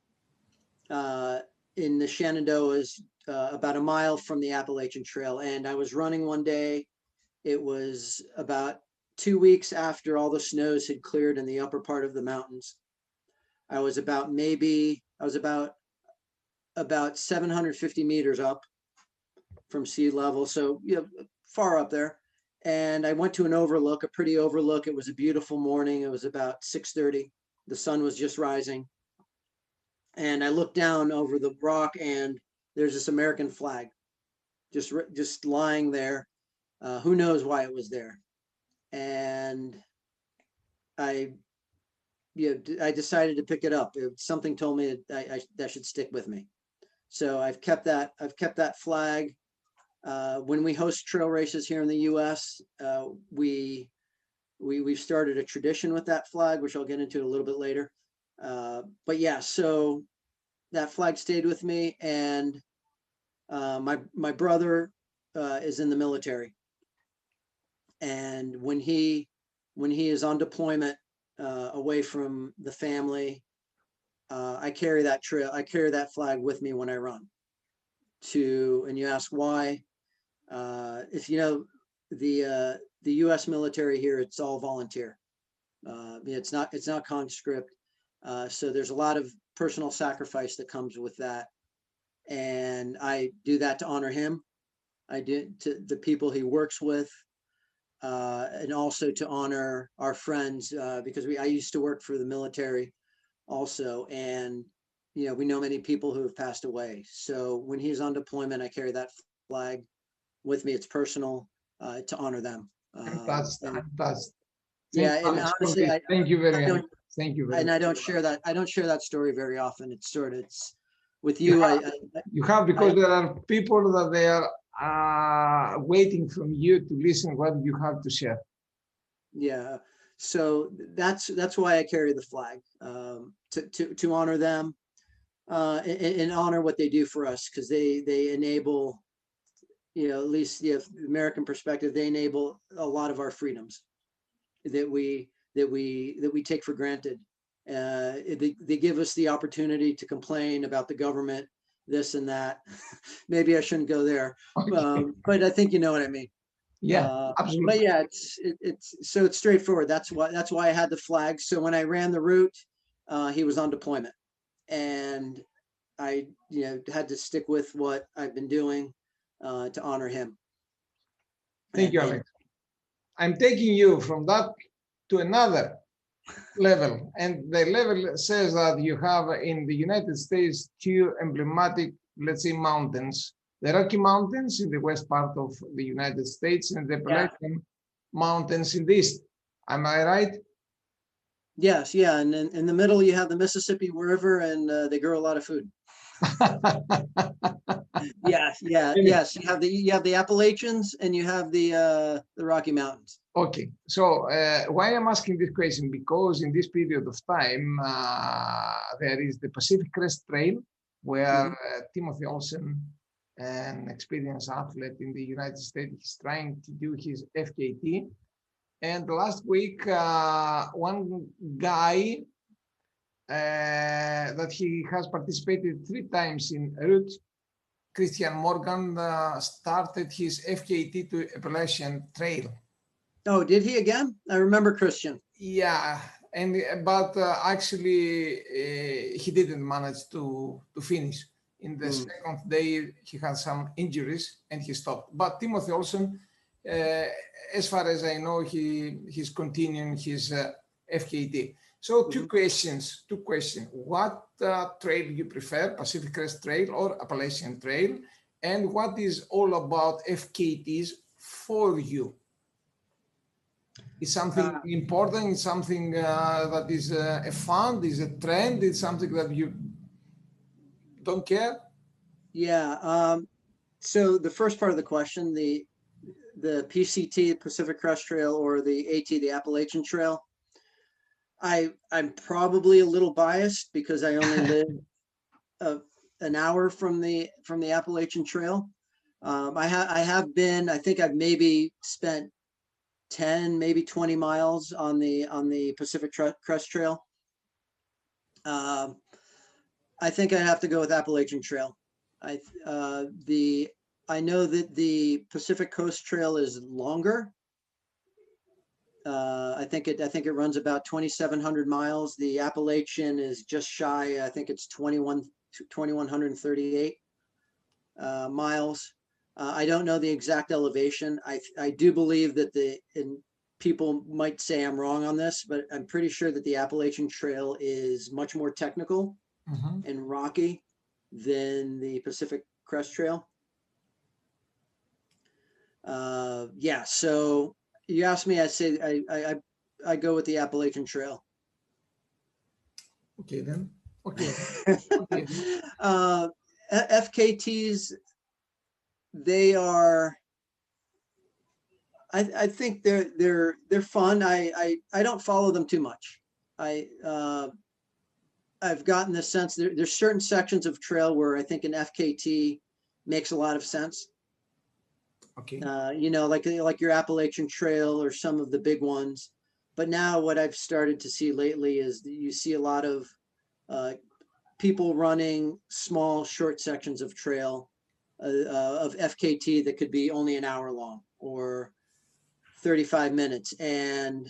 in the Shenandoahs, about a mile from the Appalachian Trail. And I was running one day. It was about 2 weeks after all the snows had cleared in the upper part of the mountains. I was about maybe I was about 750 meters up from sea level. So, you know, far up there. And I went to an overlook, a pretty overlook. It was a beautiful morning. It was about 6:30. The sun was just rising. And I looked down over the rock, and there's this American flag just lying there. Who knows why it was there? And I decided to pick it up. Something told me that should stick with me. So I've kept that flag. When we host trail races here in the US, we've started a tradition with that flag, which I'll get into a little bit later. But yeah, so that flag stayed with me, and my brother is in the military, and when he is on deployment away from the family, I carry that flag with me when I run. And you ask why? If you know the U.S. military here, it's all volunteer. It's not conscript. So there's a lot of personal sacrifice that comes with that. And I do that to honor him. I do to the people he works with, and also to honor our friends, because I used to work for the military also. And, you know, we know many people who have passed away. So when he's on deployment, I carry that flag with me. It's personal, to honor them. Fantastic. Yeah, and honestly, thank you very much. Thank you very much. And I don't share that story very often. It's with you. You have, because there are people that they are waiting from you to listen what you have to share. Yeah, so that's why I carry the flag, to honor them, and honor what they do for us, because they enable, you know, at least the American perspective, they enable a lot of our freedoms that we take for granted. They give us the opportunity to complain about the government, this and that. Maybe I shouldn't go there, Okay. but I think you know what I mean. Yeah, absolutely. But yeah, it's straightforward. That's why I had the flag. So when I ran the route, he was on deployment, and I, you know, had to stick with what I've been doing to honor him. Thank you, Alex. I'm taking you from that to another level, and the level says that you have in the United States two emblematic, let's say, mountains: the Rocky Mountains in the west part of the United States, and the Appalachian Mountains in the east. Am I right? Yes, yeah, and in the middle you have the Mississippi River, and they grow a lot of food. Yes. You have the Appalachians, and you have the Rocky Mountains. Okay, so why I'm asking this question, because in this period of time there is the Pacific Crest Trail, where Timothy Olsen, an experienced athlete in the United States, is trying to do his FKT. And last week, one guy that he has participated 3 times in ROUT, Christian Morgan, started his FKT to Appalachian Trail. Oh, did he again? I remember Christian. Yeah, but actually he didn't manage to finish. In the second day, he had some injuries and he stopped. But Timothy Olsen, as far as I know, he's continuing his FKT. So two questions. What trail do you prefer, Pacific Crest Trail or Appalachian Trail? And what is all about FKTs for you? Is something important? Is something that is a fun? Is a trend? Is something that you don't care? Yeah. So the first part of the question, the PCT, Pacific Crest Trail, or the AT, the Appalachian Trail, I'm probably a little biased because I only live an hour from the Appalachian Trail. I think I've maybe spent 10, maybe 20 miles on the Pacific Crest Trail. I think I have to go with Appalachian Trail. I know that the Pacific Coast Trail is longer, I think it runs about 2,700 miles. The Appalachian is just shy. I think it's 2,138 miles. I don't know the exact elevation. I do believe that people might say I'm wrong on this, but I'm pretty sure that the Appalachian Trail is much more technical and rocky than the Pacific Crest Trail. Yeah, so you asked me, I say I go with the Appalachian Trail. Okay then. Okay. Okay. FKTs, they are. I think they're fun. I don't follow them too much. I've gotten the sense there's certain sections of trail where I think an FKT makes a lot of sense. Okay. You know, like your Appalachian Trail or some of the big ones. But now what I've started to see lately is you see a lot of people running small, short sections of trail of FKT that could be only an hour long or 35 minutes. And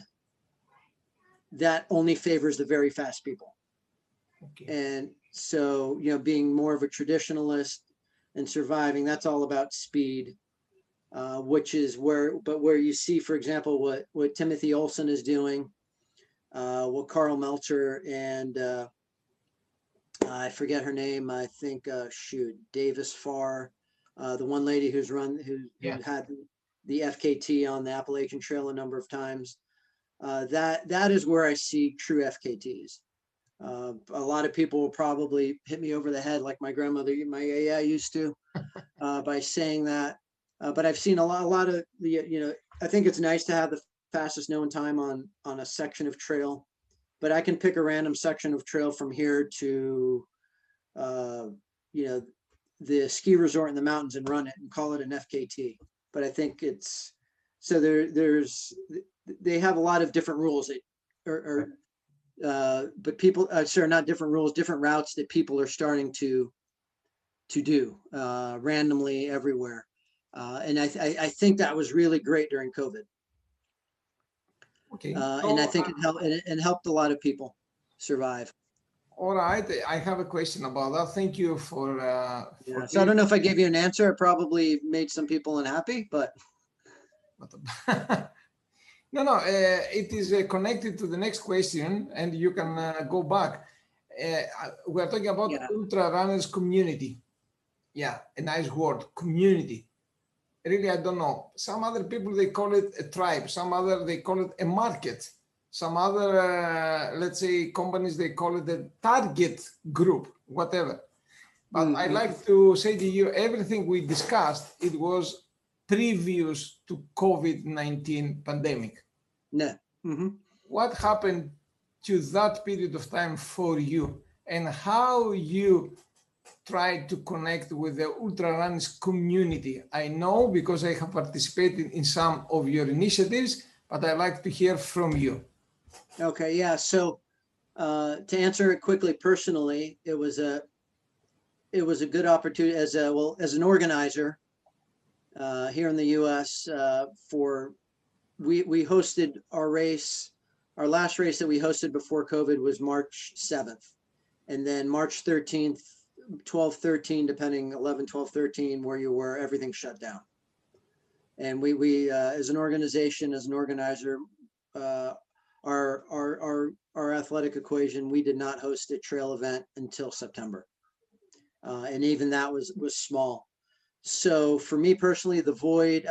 that only favors the very fast people. Okay. And so, you know, being more of a traditionalist and surviving, that's all about speed. Which is where you see, for example, what Timothy Olson is doing, what Carl Melcher and I forget her name. I think Davis Farr, the one lady who had the FKT on the Appalachian Trail a number of times. That is where I see true FKTs. A lot of people will probably hit me over the head like my grandmother, my used to, by saying that. But I've seen a lot of the, you know, I think it's nice to have the fastest known time on a section of trail, but I can pick a random section of trail from here to, you know, the ski resort in the mountains and run it and call it an FKT. But I think it's, so they have a lot of different rules but people, sorry, not different rules, different routes that people are starting to do randomly everywhere. And I think that was really great during COVID. Okay. And I think it helped a lot of people survive. All right. I have a question about that. Thank you for. Yeah. So I don't know if I gave you an answer. I probably made some people unhappy, but. No. It is connected to the next question, and you can go back. We are talking about ultra runners community. Yeah, a nice word, community. Really, I don't know. Some other people, they call it a tribe. Some other, they call it a market. Some other, let's say, companies, they call it a target group, whatever. But I like to say to you, everything we discussed, it was previous to COVID-19 pandemic. No. What happened to that period of time for you, and how you try to connect with the ultra runners community? I know because I have participated in some of your initiatives, but I'd like to hear from you. Okay, yeah. So to answer it quickly, personally, it was a good opportunity as an organizer here in the U.S. We hosted our race. Our last race that we hosted before COVID was March 7th, and then March 13th. 12, 13, depending 11, 12, 13, where you were, everything shut down. And we as an organization, as an organizer, our athletic equation, we did not host a trail event until September. And even that was small. So for me personally, the void,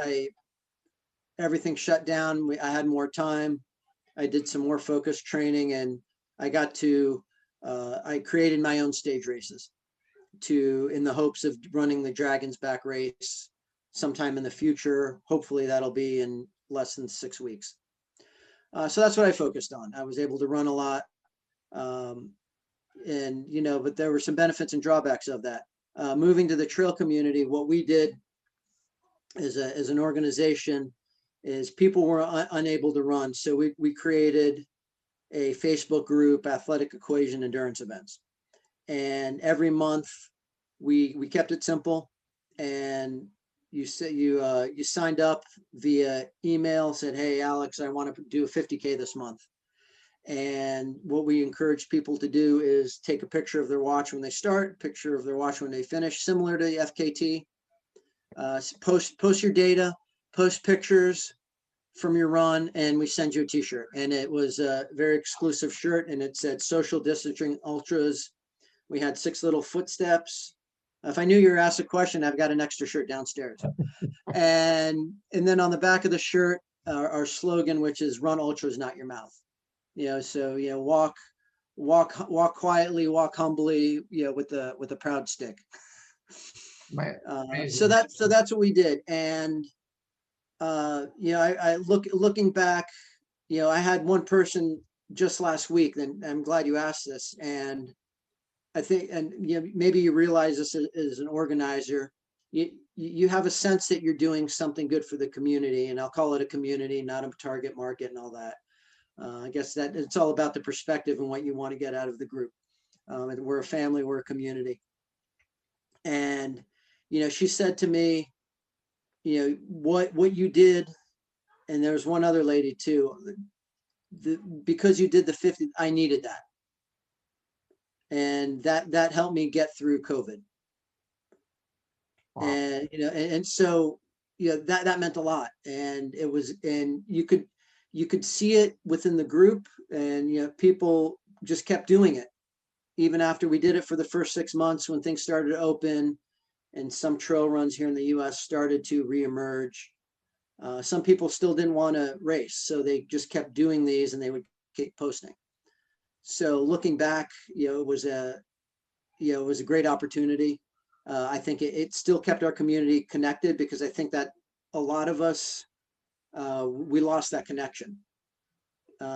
everything shut down. I had more time. I did some more focused training, and I got to, I created my own stage races in the hopes of running the Dragon's Back race sometime in the future. Hopefully that'll be in less than 6 weeks. So that's what I focused on. I was able to run a lot. And, you know, but there were some benefits and drawbacks of that. Moving to the trail community, what we did as an organization is people were unable to run. So we created a Facebook group, Athletic Equation Endurance Events. And every month we kept it simple, and you signed up via email, said, hey, Alex, I want to do a 50K this month. And what we encourage people to do is take a picture of their watch when they start, picture of their watch when they finish, similar to the FKT. Post your data, post pictures from your run, and we send you a t-shirt. And it was a very exclusive shirt, and it said social distancing ultras. We had 6 little footsteps. If I knew you were asked a question, I've got an extra shirt downstairs. And then on the back of the shirt, our slogan, which is "Run Ultras, not your mouth." So walk quietly, walk humbly, with a proud stick. So that's what we did. And I looking back, I had one person just last week, and I'm glad you asked this. And I think, and maybe you realize this as an organizer, you have a sense that you're doing something good for the community, and I'll call it a community, not a target market and all that. I guess that it's all about the perspective and what you want to get out of the group. We're a family, we're a community. And, she said to me, what you did, and there's one other lady too, because you did the 50, I needed that. And that helped me get through COVID. Wow. And, and so, that meant a lot. And it was, and you could see it within the group, and, people just kept doing it. Even after we did it for the first 6 months, when things started to open and some trail runs here in the US started to reemerge, some people still didn't want to race. So they just kept doing these, and they would keep posting. So looking back, it was a great opportunity. I think it still kept our community connected, because I think that a lot of us, we lost that connection.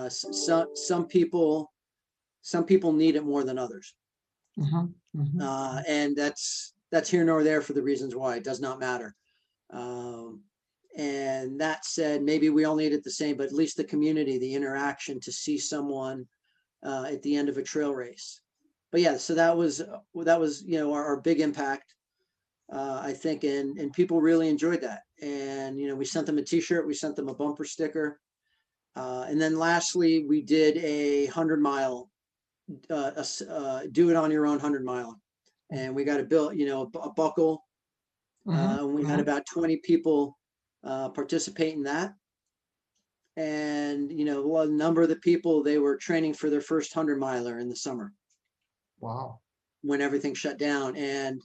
Some people need it more than others. And that's here nor there for the reasons why. It does not matter. And that said, maybe we all need it the same, but at least the community, the interaction, to see someone at the end of a trail race. But yeah, so that was our big impact, I think, and people really enjoyed that. And we sent them a t-shirt, we sent them a bumper sticker, and then lastly, we did a 100-mile do it on your own 100-mile, and we got to build a buckle. And we had about 20 people participate in that. And a number of the people, they were training for their first 100-miler in the summer. Wow. When everything shut down. And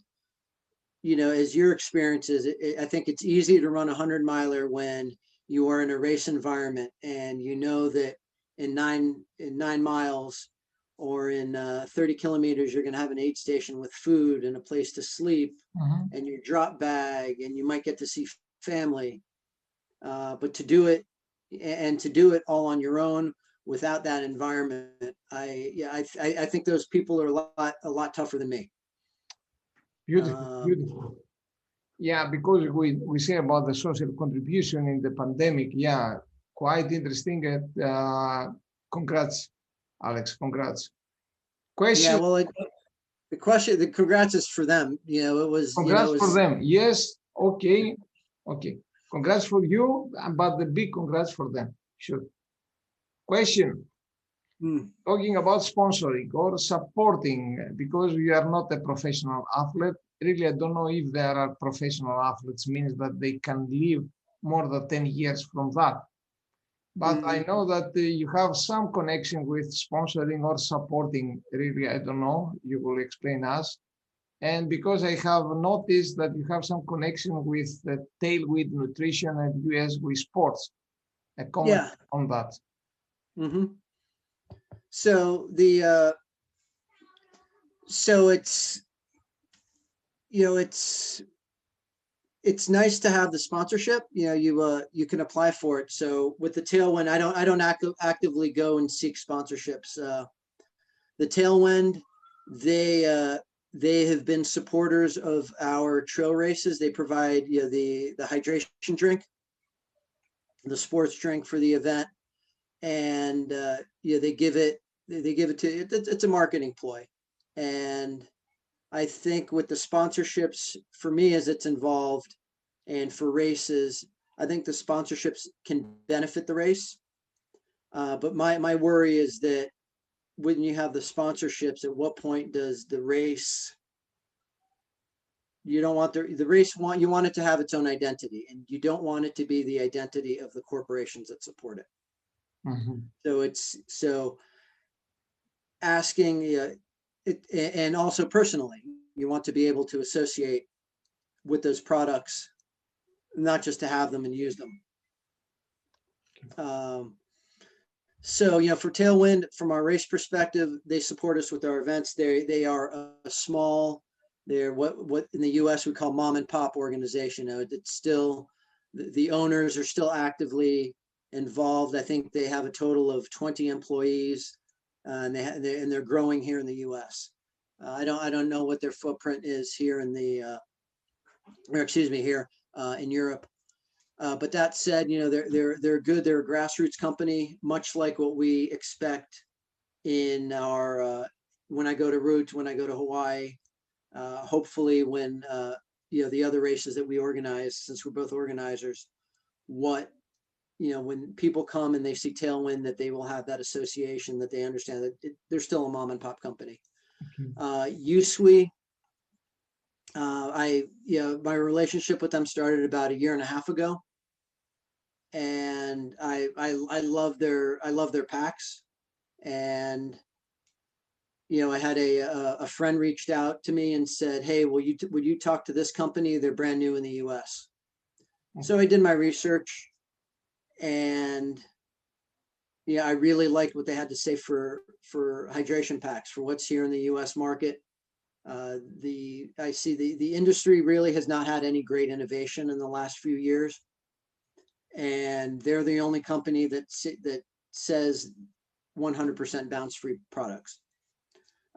as your experience is, I think it's easy to run a 100-miler when you are in a race environment, and that in nine miles or in 30 kilometers, you're going to have an aid station with food and a place to sleep, and your drop bag, and you might get to see family. But to do it all on your own without that environment, I think those people are a lot tougher than me. Beautiful. Yeah, because we say about the social contribution in the pandemic. Yeah, quite interesting. Congrats, Alex. Congrats. Question. Yeah, well, the congrats is for them. It was congrats for them. Yes. Okay. Congrats for you, but the big congrats for them. Sure. Question. Talking about sponsoring or supporting, because we are not a professional athlete. Really, I don't know if there are professional athletes, means that they can live more than 10 years from that. But I know that you have some connection with sponsoring or supporting. Really, I don't know. You will explain us. And because I have noticed that you have some connection with the Tailwind Nutrition and US with Sports. A comment on that. So it's nice to have the sponsorship. You can apply for it. So with the Tailwind, I don't actively go and seek sponsorships. The Tailwind, they have been supporters of our trail races. They provide the hydration drink, the sports drink for the event, and they give it to, it's a marketing ploy. And I think with the sponsorships, for me, as it's involved, And for races, I think the sponsorships can benefit the race. But my worry is that when you have the sponsorships, at what point does the race, you don't want the race, you want it to have its own identity, and you don't want it to be the identity of the corporations that support it. So asking it, and also personally, you want to be able to associate with those products, not just to have them and use them. So, for Tailwind, from our race perspective, they support us with our events. They are a small, they're what in the US we call mom and pop organization. It's still, the owners are still actively involved. I think they have a total of 20 employees, and they're growing here in the US. I don't know what their footprint is here in here in Europe. But that said, they're good. They're a grassroots company, much like what we expect in our when I go to ROUT, when I go to Hawaii. Hopefully, when the other races that we organize, since we're both organizers, when people come and they see Tailwind, that they will have that association, that they understand that they're still a mom and pop company. USWE. My relationship with them started about 1.5 years ago, and I love their packs. And I had a friend reached out to me and said, "Hey, would you talk to this company? They're brand new in the US." So I did my research, and I really liked what they had to say for hydration packs, for what's here in the US market. I see the industry really has not had any great innovation in the last few years, and they're the only company that says 100% bounce-free products.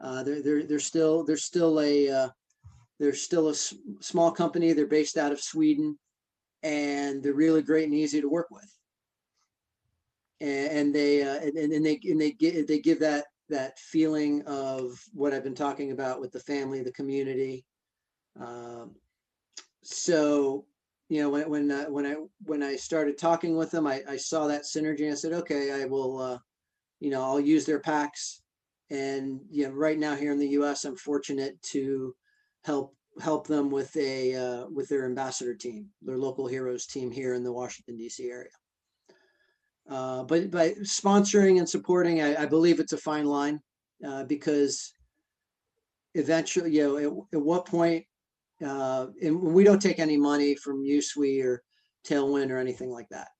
They're still a small company. They're based out of Sweden, and they're really great and easy to work with. And they give that feeling of what I've been talking about with the family, the community. So, when I started talking with them, I saw that synergy, and I said, okay, I will, I'll use their packs. And right now here in the US, I'm fortunate to help them with their ambassador team, their local heroes team here in the Washington, D.C. area. But by sponsoring and supporting, I believe it's a fine line, because eventually, at what point, and we don't take any money from USWE or Tailwind or anything like that.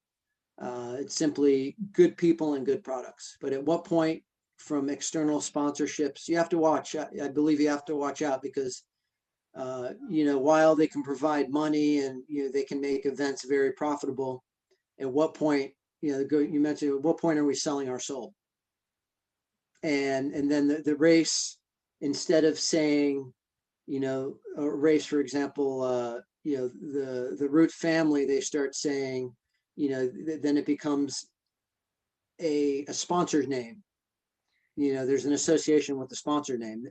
It's simply good people and good products. But at what point, from external sponsorships, you have to watch. I believe you have to watch out, because while they can provide money and they can make events very profitable, at what point, you mentioned, at what point are we selling our soul? And then the race, instead of saying, a race, for example, the ROUT family, they start saying, then it becomes a sponsor's name. There's an association with the sponsor name,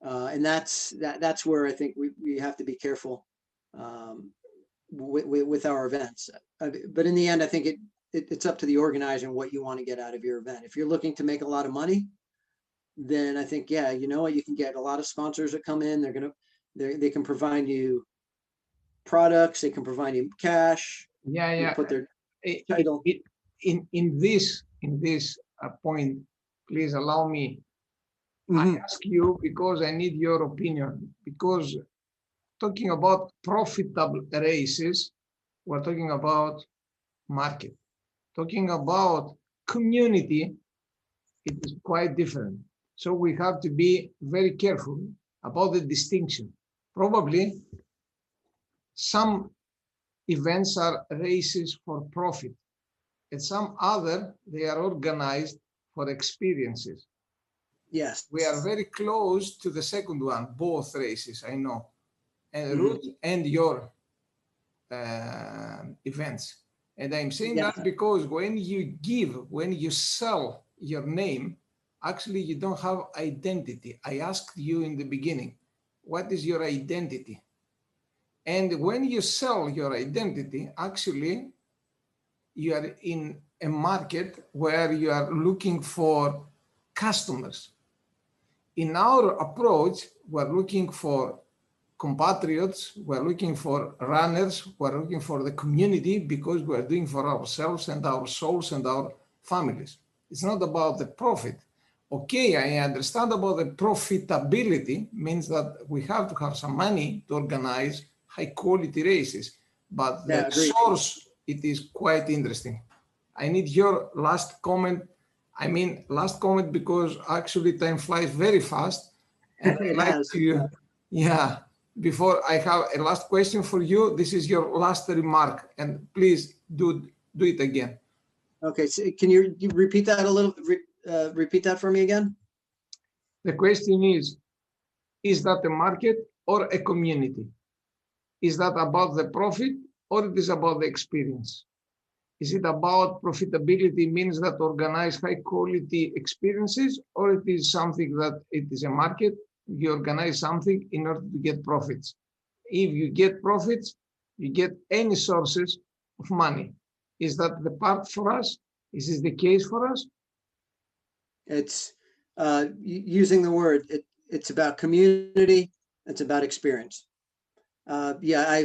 and that's where I think we have to be careful with our events. But in the end, I think it's up to the organizer and what you want to get out of your event. If you're looking to make a lot of money, then I think, you can get a lot of sponsors that come in. They can provide you products. They can provide you cash. Yeah. Put their title. In this point, please allow me. I ask you because I need your opinion. Because talking about profitable races, we're talking about market. Talking about community, it is quite different. So we have to be very careful about the distinction. Probably some events are races for profit, and some other, they are organized for experiences. Yes. We are very close to the second one, both races, I know, and ROUT and your events. And I'm saying that because when you sell your name, actually you don't have identity. I asked you in the beginning, what is your identity? And when you sell your identity, actually, you are in a market where you are looking for customers. In our approach, we're looking for compatriots, we're looking for runners, we're looking for the community, because we're doing for ourselves and our souls and our families. It's not about the profit. Okay, I understand about the profitability, means that we have to have some money to organize high quality races, but the source, it is quite interesting. I need your last comment. I mean, last comment, because actually time flies very fast. And I'd like to, yeah, before I have a last question for you, this is your last remark, and please do it again. Okay, so can you repeat that a little, repeat that for me again? The question is that a market or a community? Is that about the profit, or it is about the experience? Is it about profitability, means that organize high quality experiences, or it is something that it is a market, you organize something in order to get profits? If you get profits, you get any sources of money. Is that the part for us? Is this the case for us? It's using the word, it's about community, it's about experience. Yeah,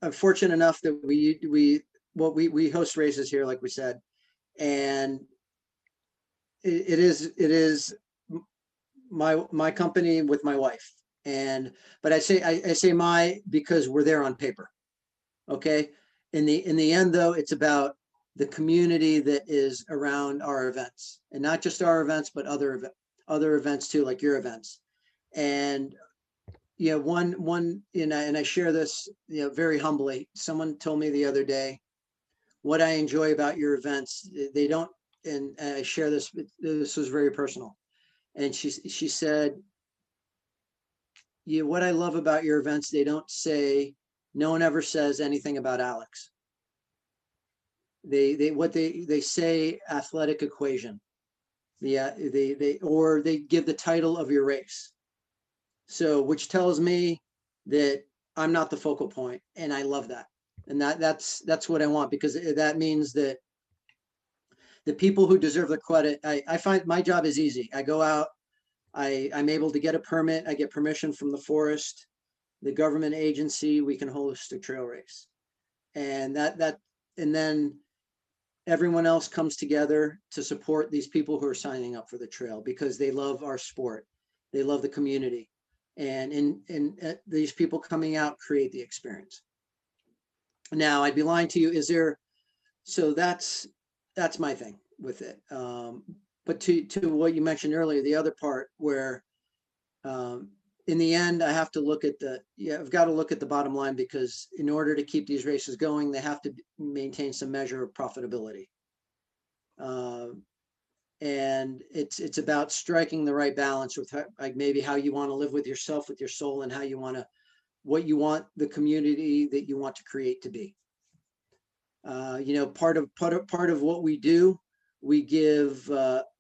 I'm fortunate enough that we host races here, like we said, and it is my company with my wife, but I say my, because we're there on paper. Okay, in the end though, it's about the community that is around our events, and not just our events, but other events too, like your events. And yeah, one, and I share this, very humbly. Someone told me the other day, what I enjoy about your events, they don't, and I share this. This was very personal, and she said, "Yeah, what I love about your events, they don't say, no one ever says anything about Alex. They say athletic equation. They give the title of your race. So, which tells me that I'm not the focal point, and I love that. And that's what I want, because that means that the people who deserve the credit, I find my job is easy. I go out, I'm able to get a permit, I get permission from the forest, the government agency, we can host a trail race. And and then everyone else comes together to support these people who are signing up for the trail, because they love our sport, they love the community. And these people coming out create the experience. Now, I'd be lying to you. So that's my thing with it. But to what you mentioned earlier, the other part where, in the end, I have to look at I've got to look at the bottom line, because in order to keep these races going, they have to maintain some measure of profitability. And it's about striking the right balance with maybe how you want to live with yourself, with your soul, and what you want the community that you want to create to be. Part of what we do, we give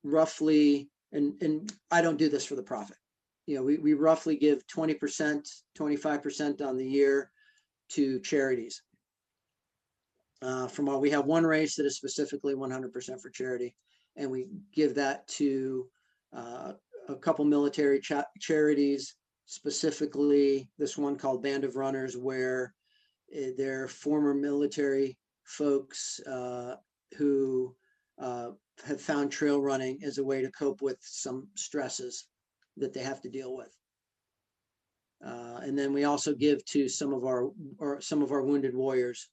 roughly, and I don't do this for the profit. We roughly give 20%, 25% on the year to charities. We have one race that is specifically 100% for charity, and we give that to a couple military charities, specifically this one called Band of Runners, where they're former military folks who have found trail running as a way to cope with some stresses that they have to deal with. And then we also give to some of our wounded warriors.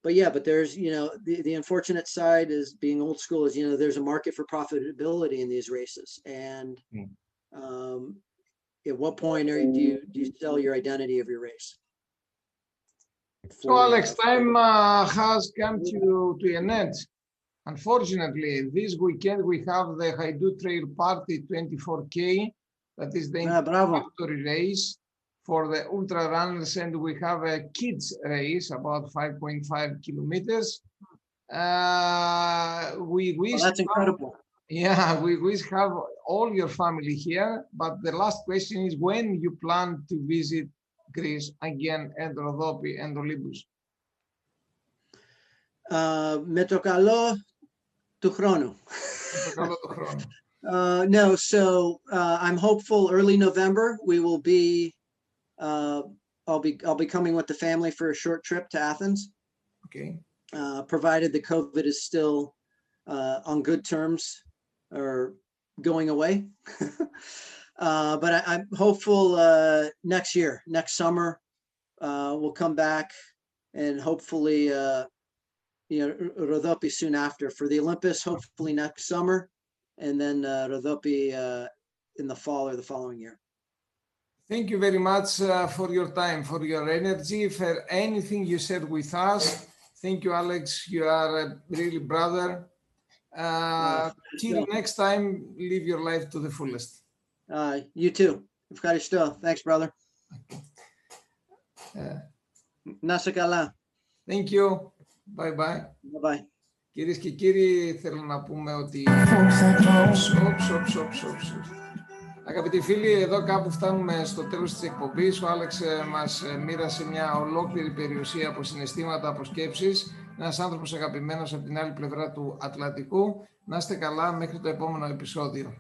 But there's, the unfortunate side is, being old school, is, there's a market for profitability in these races. And at what point do you sell your identity of your race? So Alex, time has come to an end. Unfortunately, this weekend we have the Haidou Trail Party 24K. That is the introductory race for the ultra runners, and we have a kids race about 5.5 kilometers. We wish. That's incredible. Yeah, we have all your family here, but the last question is when you plan to visit Greece again and Rodopi and Olympus? Με το καλό του χρόνου. Με το καλό του χρόνου. No, so I'm hopeful early November we will be. I'll be coming with the family for a short trip to Athens. Okay. Provided the COVID is still on good terms or going away. But I'm hopeful next year, next summer, we'll come back and hopefully, Rodopi soon after. For the Olympus, hopefully next summer, and then Rodopi in the fall or the following year. Thank you very much for your time, for your energy, for anything you said with us. Thank you, Alex. You are a really brother. Till next time, live your life to the fullest. You too. Thanks, brother. Να σε καλά. Thank you. Bye bye. Bye bye. Κυρίες και κύριοι, θέλω να πούμε ότι... Αγαπητοί φίλοι, εδώ κάπου φτάνουμε στο τέλος της εκπομπής. Ο Άλεξ μας μοίρασε μια ολόκληρη περιουσία από συναισθήματα, από σκέψεις. Ένας άνθρωπος αγαπημένος από την άλλη πλευρά του Ατλαντικού. Να είστε καλά μέχρι το επόμενο επεισόδιο.